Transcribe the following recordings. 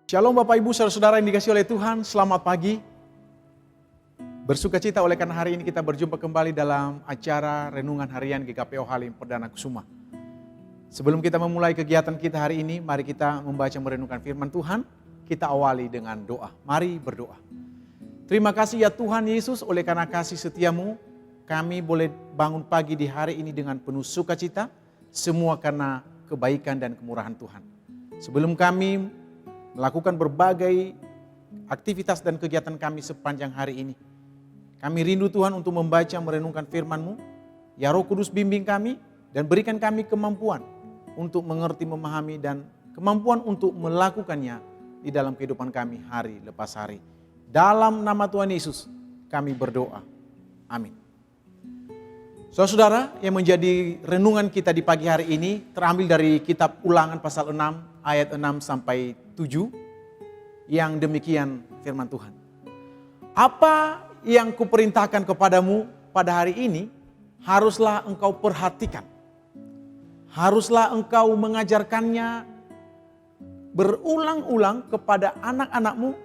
Shalom Bapak Ibu Saudara-saudara yang dikasihi oleh Tuhan, selamat pagi. Bersukacita oleh karena hari ini kita berjumpa kembali dalam acara Renungan Harian GKPO Halim Perdana Kusuma. Sebelum kita memulai kegiatan kita hari ini, mari kita membaca merenungkan firman Tuhan. Kita awali dengan doa. Mari berdoa. Terima kasih ya Tuhan Yesus, oleh karena kasih setiamu, kami boleh bangun pagi di hari ini dengan penuh sukacita, semua karena kebaikan dan kemurahan Tuhan. Sebelum kami melakukan berbagai aktivitas dan kegiatan kami sepanjang hari ini, kami rindu Tuhan untuk membaca merenungkan firman-Mu. Ya Roh Kudus bimbing kami dan berikan kami kemampuan untuk mengerti, memahami dan kemampuan untuk melakukannya di dalam kehidupan kami hari lepas hari. Dalam nama Tuhan Yesus kami berdoa. Amin. Saudara-saudara, yang menjadi renungan kita di pagi hari ini terambil dari kitab Ulangan pasal 6 ayat 6 sampai 7 yang demikian firman Tuhan. Apa yang kuperintahkan kepadamu pada hari ini haruslah engkau perhatikan. Haruslah engkau mengajarkannya berulang-ulang kepada anak-anakmu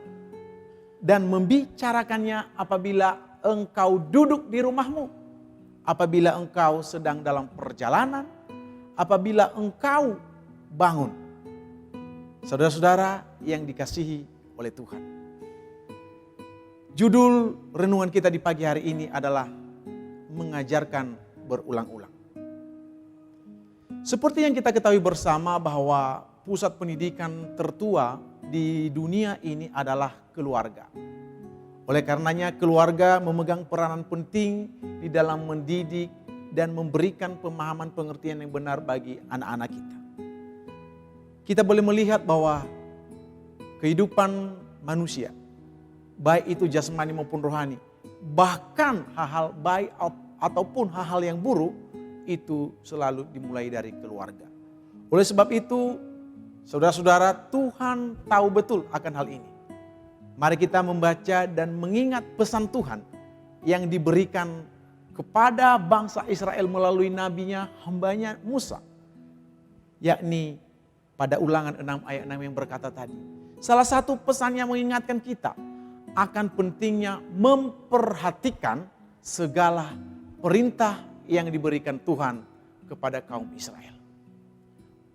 dan membicarakannya apabila engkau duduk di rumahmu, apabila engkau sedang dalam perjalanan, apabila engkau bangun. Saudara-saudara yang dikasihi oleh Tuhan. Judul renungan kita di pagi hari ini adalah mengajarkan berulang-ulang. Seperti yang kita ketahui bersama bahwa pusat pendidikan tertua di dunia ini adalah keluarga. Oleh karenanya keluarga memegang peranan penting di dalam mendidik dan memberikan pemahaman pengertian yang benar bagi anak-anak kita. Kita boleh melihat bahwa kehidupan manusia, baik itu jasmani maupun rohani, bahkan hal-hal baik ataupun hal-hal yang buruk, itu selalu dimulai dari keluarga. Oleh sebab itu, saudara-saudara, Tuhan tahu betul akan hal ini. Mari kita membaca dan mengingat pesan Tuhan yang diberikan kepada bangsa Israel melalui nabinya, hambanya Musa. Yakni pada Ulangan 6 ayat 6 yang berkata tadi. Salah satu pesan yang mengingatkan kita akan pentingnya memperhatikan segala perintah yang diberikan Tuhan kepada kaum Israel.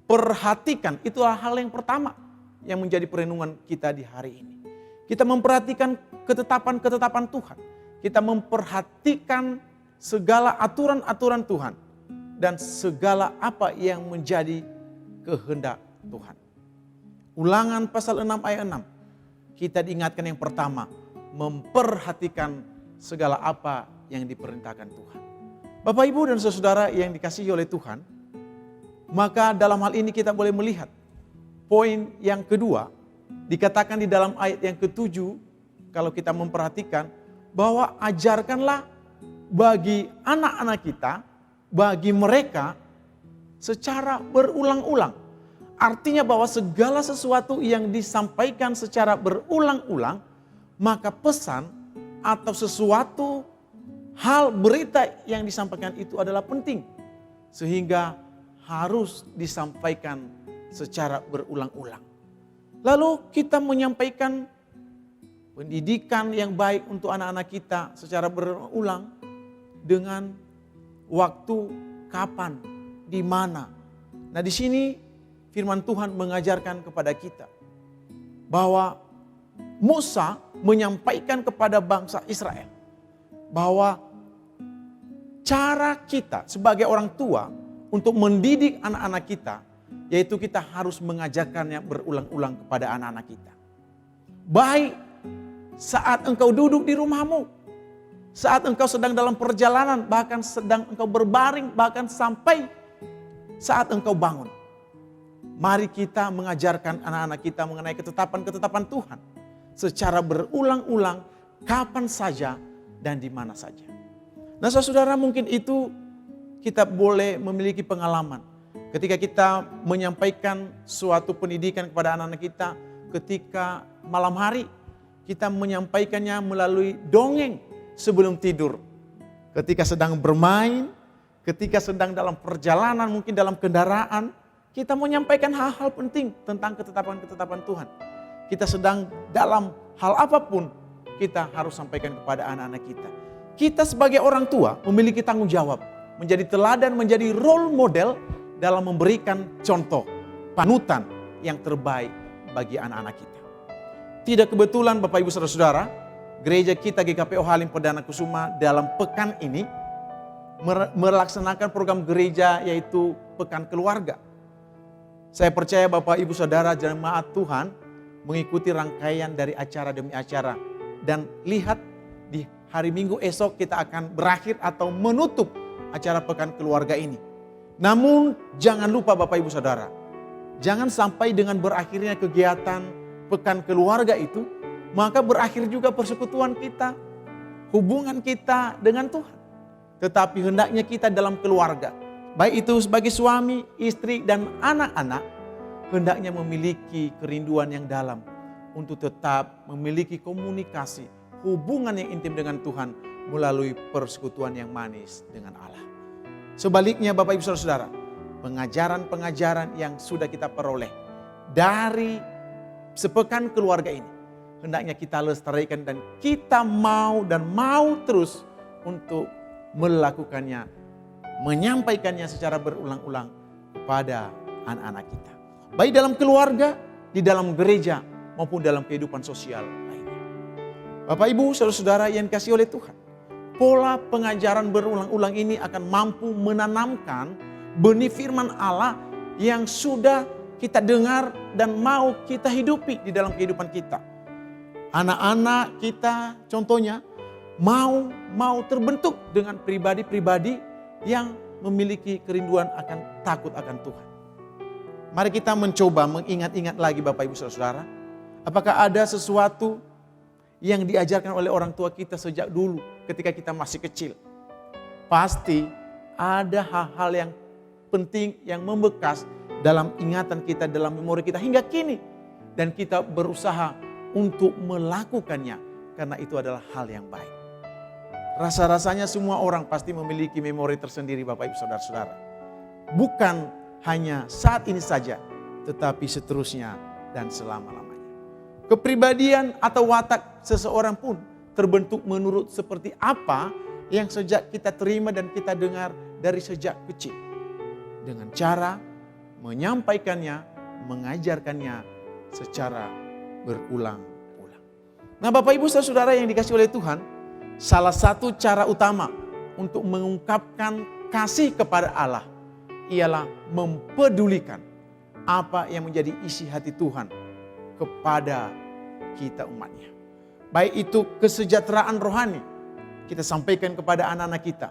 Perhatikan, itulah hal yang pertama yang menjadi perenungan kita di hari ini. Kita memperhatikan ketetapan-ketetapan Tuhan. Kita memperhatikan segala aturan-aturan Tuhan. Dan segala apa yang menjadi kehendak Tuhan. Ulangan pasal 6 ayat 6. Kita diingatkan yang pertama, memperhatikan segala apa yang diperintahkan Tuhan. Bapak, Ibu dan saudara yang dikasihi oleh Tuhan, maka dalam hal ini kita boleh melihat poin yang kedua, dikatakan di dalam ayat yang ke-7, kalau kita memperhatikan, bahwa ajarkanlah bagi anak-anak kita, bagi mereka secara berulang-ulang. Artinya bahwa segala sesuatu yang disampaikan secara berulang-ulang, maka pesan atau sesuatu hal berita yang disampaikan itu adalah penting. Sehingga harus disampaikan secara berulang-ulang. Lalu kita menyampaikan pendidikan yang baik untuk anak-anak kita secara berulang dengan waktu, kapan, di mana. Nah, di sini firman Tuhan mengajarkan kepada kita bahwa Musa menyampaikan kepada bangsa Israel bahwa cara kita sebagai orang tua untuk mendidik anak-anak kita, yaitu kita harus mengajarkannya berulang-ulang kepada anak-anak kita. Baik saat engkau duduk di rumahmu, saat engkau sedang dalam perjalanan, bahkan sedang engkau berbaring, bahkan sampai saat engkau bangun. Mari kita mengajarkan anak-anak kita mengenai ketetapan-ketetapan Tuhan secara berulang-ulang, kapan saja dan di mana saja. Nah, saudara, mungkin itu kita boleh memiliki pengalaman ketika kita menyampaikan suatu pendidikan kepada anak-anak kita ketika malam hari. Kita menyampaikannya melalui dongeng sebelum tidur. Ketika sedang bermain, ketika sedang dalam perjalanan, mungkin dalam kendaraan, kita menyampaikan hal-hal penting tentang ketetapan-ketetapan Tuhan. kita sedang dalam hal apapun, kita harus sampaikan kepada anak-anak kita. Kita sebagai orang tua memiliki tanggung jawab, menjadi teladan, menjadi role model dalam memberikan contoh, panutan yang terbaik bagi anak-anak kita. Tidak kebetulan Bapak Ibu Saudara-saudara, gereja kita GKPO Halim Perdana Kusuma dalam pekan ini melaksanakan program gereja yaitu Pekan Keluarga. Saya percaya Bapak Ibu Saudara jemaat Tuhan mengikuti rangkaian dari acara demi acara. Dan lihat di hari Minggu esok kita akan berakhir atau menutup acara Pekan Keluarga ini. Namun jangan lupa Bapak Ibu Saudara, jangan sampai dengan berakhirnya kegiatan Pekan Keluarga itu, maka berakhir juga persekutuan kita, hubungan kita dengan Tuhan. Tetapi hendaknya kita dalam keluarga, baik itu sebagai suami, istri, dan anak-anak, hendaknya memiliki kerinduan yang dalam untuk tetap memiliki komunikasi, hubungan yang intim dengan Tuhan melalui persekutuan yang manis dengan Allah. Sebaliknya Bapak Ibu Saudara, pengajaran-pengajaran yang sudah kita peroleh dari sepekan keluarga ini, hendaknya kita lestarikan dan kita mau terus untuk melakukannya, menyampaikannya secara berulang-ulang kepada anak-anak kita. Baik dalam keluarga, di dalam gereja, maupun dalam kehidupan sosial lainnya. Bapak Ibu, saudara-saudara yang dikasihi oleh Tuhan, pola pengajaran berulang-ulang ini akan mampu menanamkan benih firman Allah yang sudah kita dengar dan mau kita hidupi di dalam kehidupan kita. Anak-anak kita contohnya mau terbentuk dengan pribadi-pribadi yang memiliki kerinduan akan takut akan Tuhan. Mari kita mencoba mengingat-ingat lagi Bapak Ibu Saudara, apakah ada sesuatu yang diajarkan oleh orang tua kita sejak dulu ketika kita masih kecil? Pasti ada hal-hal yang penting yang membekas dalam ingatan kita, dalam memori kita hingga kini. Dan kita berusaha untuk melakukannya karena itu adalah hal yang baik. Rasa-rasanya semua orang pasti memiliki memori tersendiri Bapak Ibu Saudara-saudara. Bukan hanya saat ini saja, tetapi seterusnya dan selama-lamanya. Kepribadian atau watak seseorang pun terbentuk menurut seperti apa yang sejak kita terima dan kita dengar dari sejak kecil. Dengan cara menyampaikannya, mengajarkannya secara berulang-ulang. Nah Bapak Ibu Saudara yang dikasihi oleh Tuhan, salah satu cara utama untuk mengungkapkan kasih kepada Allah ialah mempedulikan apa yang menjadi isi hati Tuhan kepada kita umatnya. Baik itu kesejahteraan rohani kita sampaikan kepada anak-anak kita,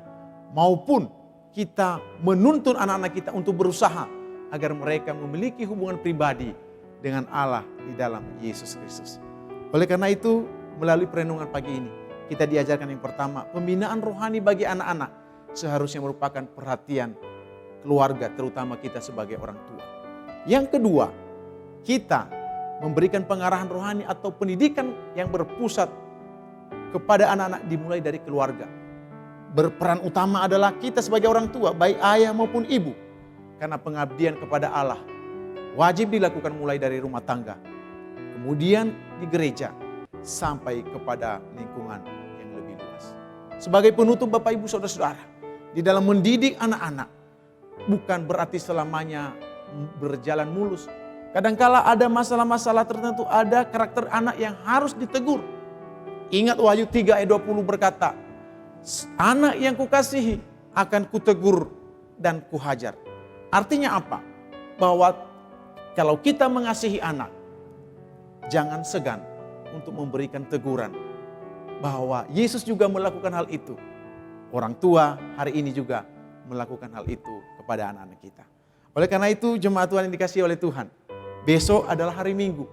maupun kita menuntun anak-anak kita untuk berusaha agar mereka memiliki hubungan pribadi dengan Allah di dalam Yesus Kristus. Oleh karena itu, melalui perenungan pagi ini, kita diajarkan yang pertama, pembinaan rohani bagi anak-anak seharusnya merupakan perhatian keluarga, terutama kita sebagai orang tua. Yang kedua, kita memberikan pengarahan rohani atau pendidikan yang berpusat kepada anak-anak dimulai dari keluarga. Berperan utama adalah kita sebagai orang tua, baik ayah maupun ibu. Karena pengabdian kepada Allah wajib dilakukan mulai dari rumah tangga, kemudian di gereja, sampai kepada lingkungan yang lebih luas. Sebagai penutup Bapak Ibu Saudara-saudara, di dalam mendidik anak-anak bukan berarti selamanya berjalan mulus. Kadangkala ada masalah-masalah tertentu, ada karakter anak yang harus ditegur. Ingat Wahyu 3 ayat 20 berkata, anak yang kukasihi akan kutegur dan kuhajar. Artinya apa? Bahwa kalau kita mengasihi anak, jangan segan untuk memberikan teguran. Bahwa Yesus juga melakukan hal itu. Orang tua hari ini juga melakukan hal itu kepada anak-anak kita. Oleh karena itu jemaat Tuhan yang dikasihi oleh Tuhan, besok adalah hari Minggu.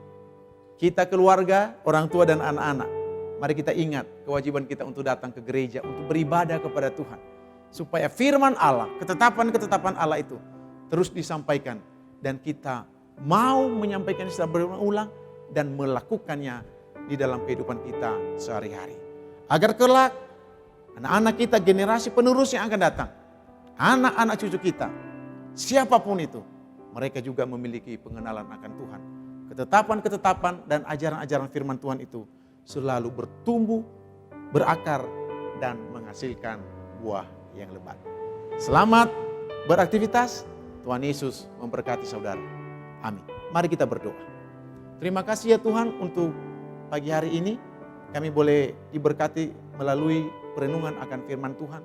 Kita keluarga, orang tua dan anak-anak, mari kita ingat kewajiban kita untuk datang ke gereja, untuk beribadah kepada Tuhan. Supaya firman Allah, ketetapan-ketetapan Allah itu terus disampaikan. Dan kita mau menyampaikan secara berulang-ulang dan melakukannya di dalam kehidupan kita sehari-hari. Agar kelak anak-anak kita, generasi penerus yang akan datang, anak-anak cucu kita, siapapun itu, mereka juga memiliki pengenalan akan Tuhan ketetapan-ketetapan dan ajaran-ajaran firman Tuhan itu selalu bertumbuh, berakar, dan menghasilkan buah yang lebat. Selamat beraktivitas, Tuhan Yesus memberkati saudara. Amin. Mari kita berdoa. Terima kasih ya Tuhan untuk pagi hari ini kami boleh diberkati melalui perenungan akan firman Tuhan,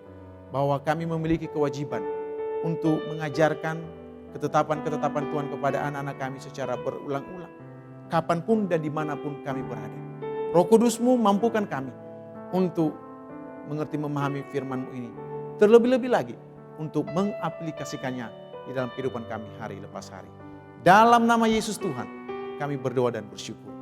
bahwa kami memiliki kewajiban untuk mengajarkan ketetapan-ketetapan Tuhan kepada anak-anak kami secara berulang-ulang, kapanpun dan dimanapun kami berada. Roh Kudus-Mu mampukan kami untuk mengerti memahami firman-Mu ini, terlebih-lebih lagi untuk mengaplikasikannya di dalam kehidupan kami hari lepas hari. Dalam nama Yesus Tuhan, kami berdoa dan bersyukur.